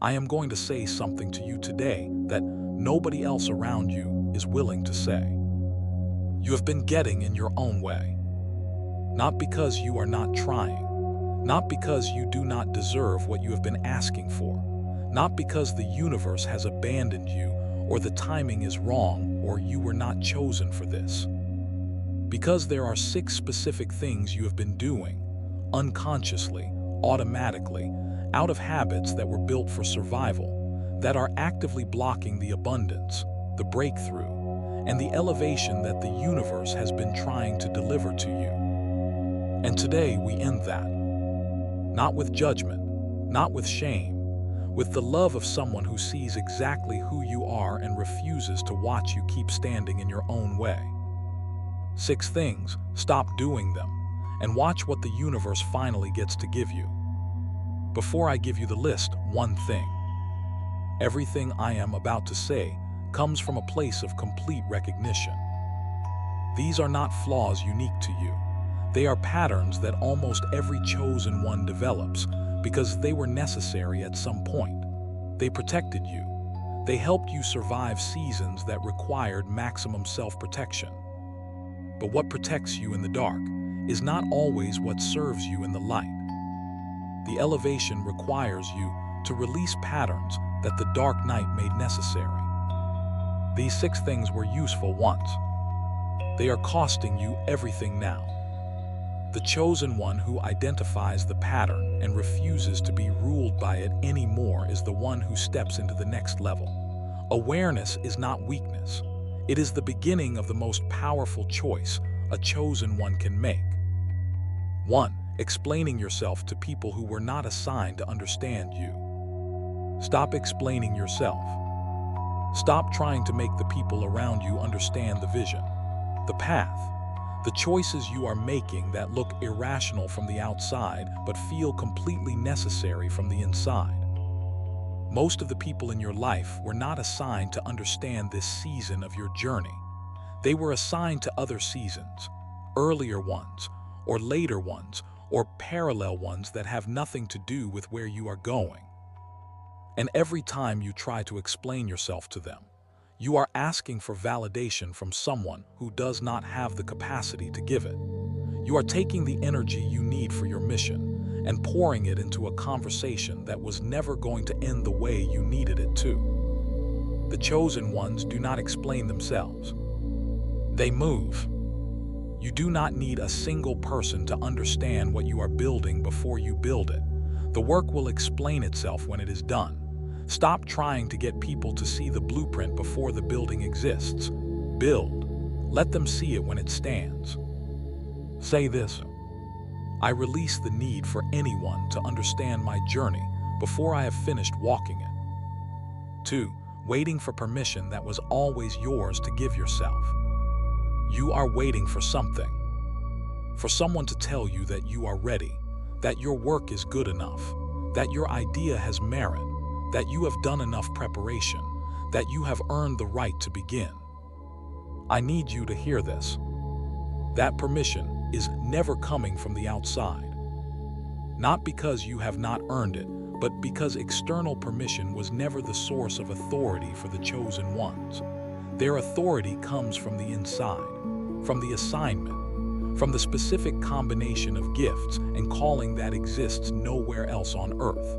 I am going to say something to you today that nobody else around you is willing to say. You have been getting in your own way. Not because you are not trying, not because you do not deserve what you have been asking for, not because the universe has abandoned you or the timing is wrong or you were not chosen for this. Because there are 6 specific things you have been doing, unconsciously, automatically, out of habits that were built for survival, that are actively blocking the abundance, the breakthrough, and the elevation that the universe has been trying to deliver to you. And today we end that. Not with judgment, not with shame, with the love of someone who sees exactly who you are and refuses to watch you keep standing in your own way. 6 things, stop doing them, and watch what the universe finally gets to give you. Before I give you the list, one thing. Everything I am about to say comes from a place of complete recognition. These are not flaws unique to you. They are patterns that almost every chosen one develops because they were necessary at some point. They protected you. They helped you survive seasons that required maximum self-protection. But what protects you in the dark is not always what serves you in the light. The elevation requires you to release patterns that the dark night made necessary. These 6 things were useful once. They are costing you everything now. The chosen one who identifies the pattern and refuses to be ruled by it anymore is the one who steps into the next level. Awareness is not weakness. It is the beginning of the most powerful choice a chosen one can make. 1. Explaining yourself to people who were not assigned to understand you. Stop explaining yourself. Stop trying to make the people around you understand the vision, the path, the choices you are making that look irrational from the outside but feel completely necessary from the inside. Most of the people in your life were not assigned to understand this season of your journey. They were assigned to other seasons, earlier ones, or later ones, or parallel ones that have nothing to do with where you are going. And every time you try to explain yourself to them, you are asking for validation from someone who does not have the capacity to give it. You are taking the energy you need for your mission and pouring it into a conversation that was never going to end the way you needed it to. The chosen ones do not explain themselves. They move. You do not need a single person to understand what you are building before you build it. The work will explain itself when it is done. Stop trying to get people to see the blueprint before the building exists. Build. Let them see it when it stands. Say this: I release the need for anyone to understand my journey before I have finished walking it. 2. Waiting for permission that was always yours to give yourself. You are waiting for something. For someone to tell you that you are ready, that your work is good enough, that your idea has merit, that you have done enough preparation, that you have earned the right to begin. I need you to hear this. That permission is never coming from the outside. Not because you have not earned it, but because external permission was never the source of authority for the chosen ones. Their authority comes from the inside, from the assignment, from the specific combination of gifts and calling that exists nowhere else on earth.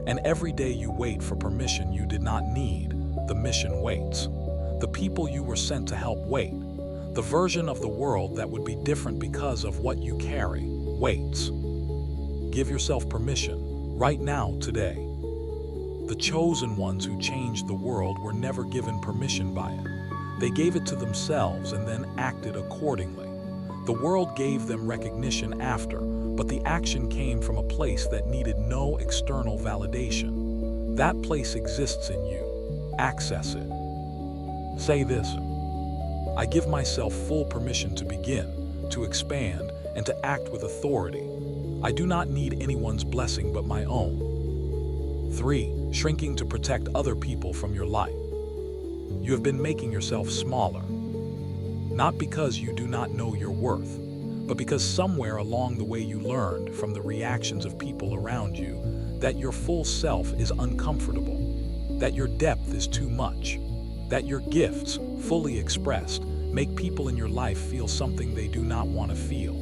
And every day you wait for permission you did not need, the mission waits. The people you were sent to help wait. The version of the world that would be different because of what you carry waits. Give yourself permission, right now, today. The chosen ones who changed the world were never given permission by it. They gave it to themselves and then acted accordingly. The world gave them recognition after, but the action came from a place that needed no external validation. That place exists in you. Access it. Say this: I give myself full permission to begin, to expand, and to act with authority. I do not need anyone's blessing but my own. 3. Shrinking to protect other people from your light. You have been making yourself smaller. Not because you do not know your worth, but because somewhere along the way you learned from the reactions of people around you that your full self is uncomfortable, that your depth is too much, that your gifts, fully expressed, make people in your life feel something they do not want to feel.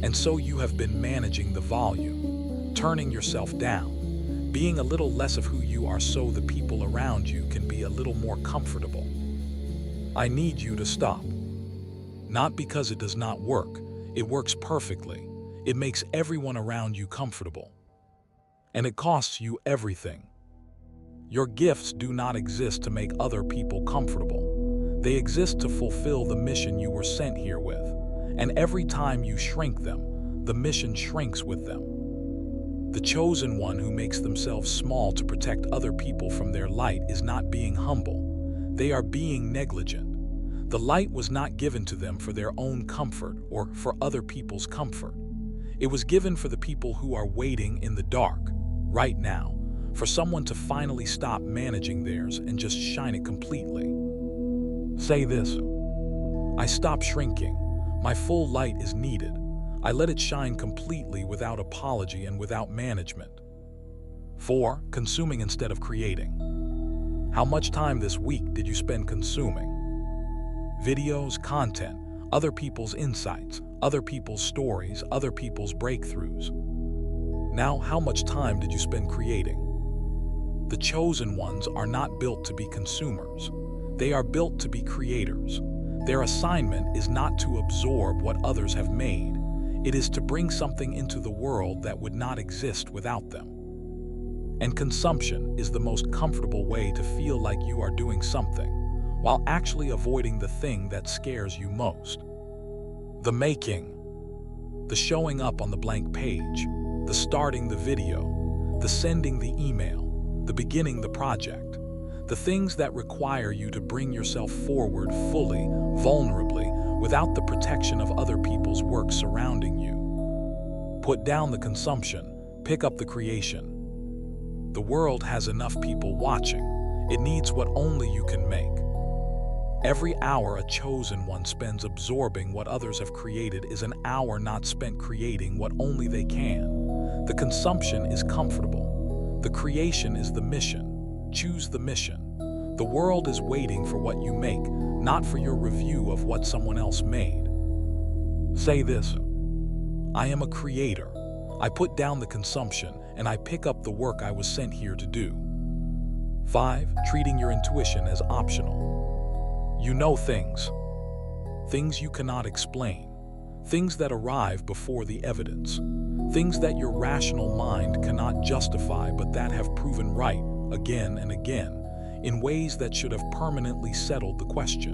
And so you have been managing the volume, turning yourself down, being a little less of who you are so the people around you can be a little more comfortable. I need you to stop. Not because it does not work, it works perfectly. It makes everyone around you comfortable. And it costs you everything. Your gifts do not exist to make other people comfortable. They exist to fulfill the mission you were sent here with. And every time you shrink them, the mission shrinks with them. The chosen one who makes themselves small to protect other people from their light is not being humble. They are being negligent. The light was not given to them for their own comfort or for other people's comfort. It was given for the people who are waiting in the dark, right now, for someone to finally stop managing theirs and just shine it completely. Say this: I stop shrinking. My full light is needed. I let it shine completely without apology and without management. 4. Consuming instead of creating. How much time this week did you spend consuming? Videos, content, other people's insights, other people's stories, other people's breakthroughs. Now, how much time did you spend creating? The chosen ones are not built to be consumers. They are built to be creators. Their assignment is not to absorb what others have made. It is to bring something into the world that would not exist without them. And consumption is the most comfortable way to feel like you are doing something, while actually avoiding the thing that scares you most. The making, the showing up on the blank page, the starting the video, the sending the email, the beginning the project. The things that require you to bring yourself forward fully, vulnerably, without the protection of other people's work surrounding you. Put down the consumption, pick up the creation. The world has enough people watching. It needs what only you can make. Every hour a chosen one spends absorbing what others have created is an hour not spent creating what only they can. The consumption is comfortable. The creation is the mission. Choose the mission. The world is waiting for what you make, not for your review of what someone else made. Say this: I am a creator. I put down the consumption and I pick up the work I was sent here to do. 5. Treating your intuition as optional. You know things you cannot explain, things that arrive before the evidence, things that your rational mind cannot justify but that have proven right again and again, in ways that should have permanently settled the question.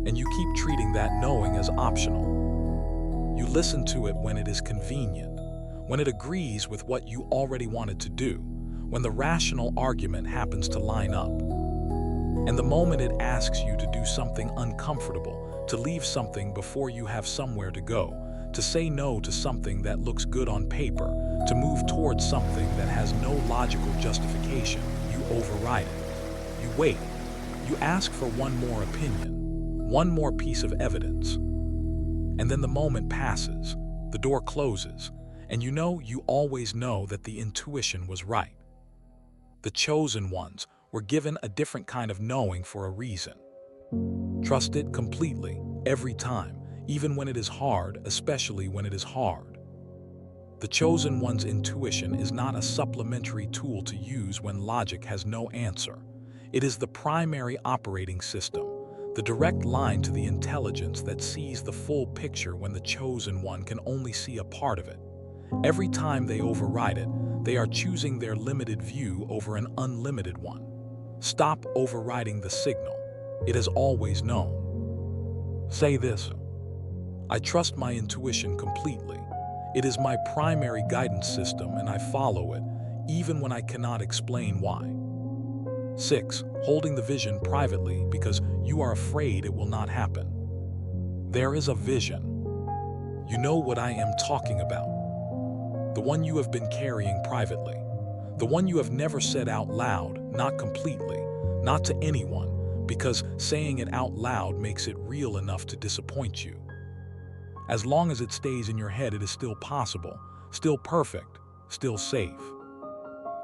And you keep treating that knowing as optional. You listen to it when it is convenient, when it agrees with what you already wanted to do, when the rational argument happens to line up. And the moment it asks you to do something uncomfortable, to leave something before you have somewhere to go, to say no to something that looks good on paper, to move towards something that has no logical justification, you override it. You wait. You ask for one more opinion, one more piece of evidence. And then the moment passes, the door closes, and you always know that the intuition was right. The chosen ones were given a different kind of knowing for a reason. Trust it completely, every time. Even when it is hard, especially when it is hard. The chosen one's intuition is not a supplementary tool to use when logic has no answer. It is the primary operating system, the direct line to the intelligence that sees the full picture when the chosen one can only see a part of it. Every time they override it, they are choosing their limited view over an unlimited one. Stop overriding the signal. It has always known. Say this: I trust my intuition completely. It is my primary guidance system and I follow it, even when I cannot explain why. 6. Holding the vision privately because you are afraid it will not happen. There is a vision. You know what I am talking about. The one you have been carrying privately. The one you have never said out loud, not completely, not to anyone, because saying it out loud makes it real enough to disappoint you. As long as it stays in your head, it is still possible, still perfect, still safe.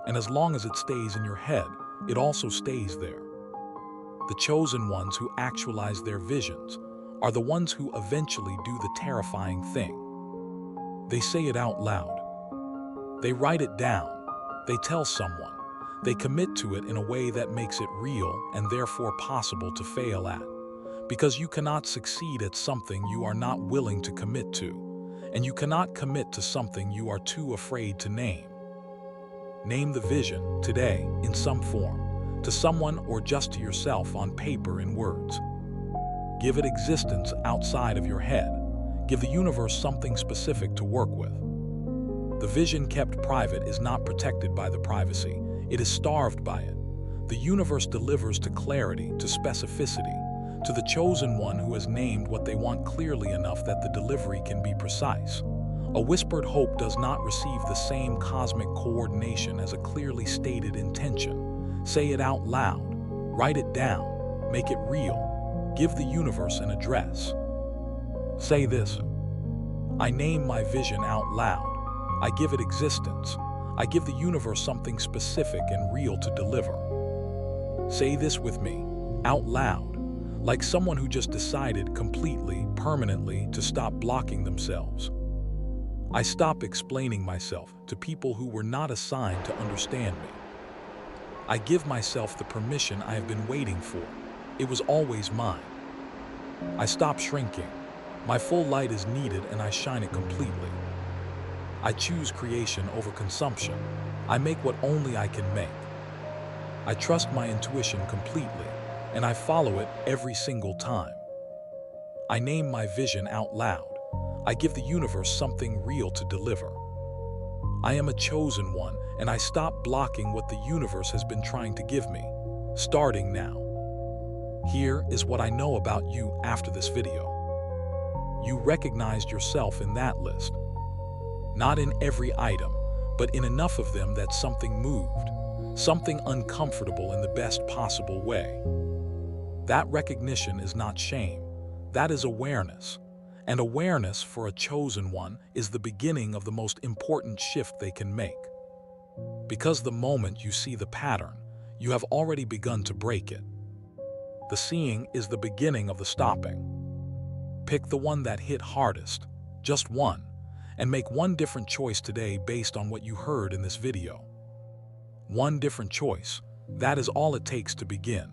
And as long as it stays in your head, it also stays there. The chosen ones who actualize their visions are the ones who eventually do the terrifying thing. They say it out loud. They write it down. They tell someone. They commit to it in a way that makes it real and therefore possible to fail at. Because you cannot succeed at something you are not willing to commit to, and you cannot commit to something you are too afraid to name. Name the vision today in some form, to someone or just to yourself on paper in words. Give it existence outside of your head. Give the universe something specific to work with. The vision kept private is not protected by the privacy. It is starved by it. The universe delivers to clarity, to specificity, to the chosen one who has named what they want clearly enough that the delivery can be precise. A whispered hope does not receive the same cosmic coordination as a clearly stated intention. Say it out loud. Write it down. Make it real. Give the universe an address. Say this: I name my vision out loud. I give it existence. I give the universe something specific and real to deliver. Say this with me, out loud, like someone who just decided completely, permanently to stop blocking themselves. I stop explaining myself to people who were not assigned to understand me. I give myself the permission I have been waiting for. It was always mine. I stop shrinking. My full light is needed and I shine it completely. I choose creation over consumption. I make what only I can make. I trust my intuition completely, and I follow it every single time. I name my vision out loud. I give the universe something real to deliver. I am a chosen one, and I stop blocking what the universe has been trying to give me, starting now. Here is what I know about you after this video. You recognized yourself in that list. Not in every item, but in enough of them that something moved, something uncomfortable in the best possible way. That recognition is not shame, that is awareness. And awareness for a chosen one is the beginning of the most important shift they can make. Because the moment you see the pattern, you have already begun to break it. The seeing is the beginning of the stopping. Pick the one that hit hardest, just one, and make one different choice today based on what you heard in this video. One different choice, that is all it takes to begin.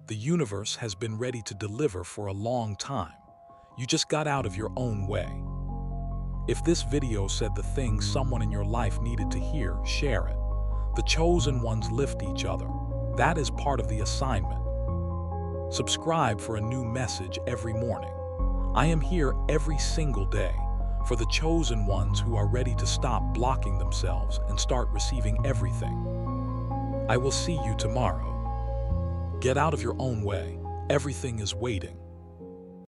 The universe has been ready to deliver for a long time. You just got out of your own way. If this video said the things someone in your life needed to hear, share it. The chosen ones lift each other. That is part of the assignment. Subscribe for a new message every morning. I am here every single day for the chosen ones who are ready to stop blocking themselves and start receiving everything. I will see you tomorrow. Get out of your own way. Everything is waiting.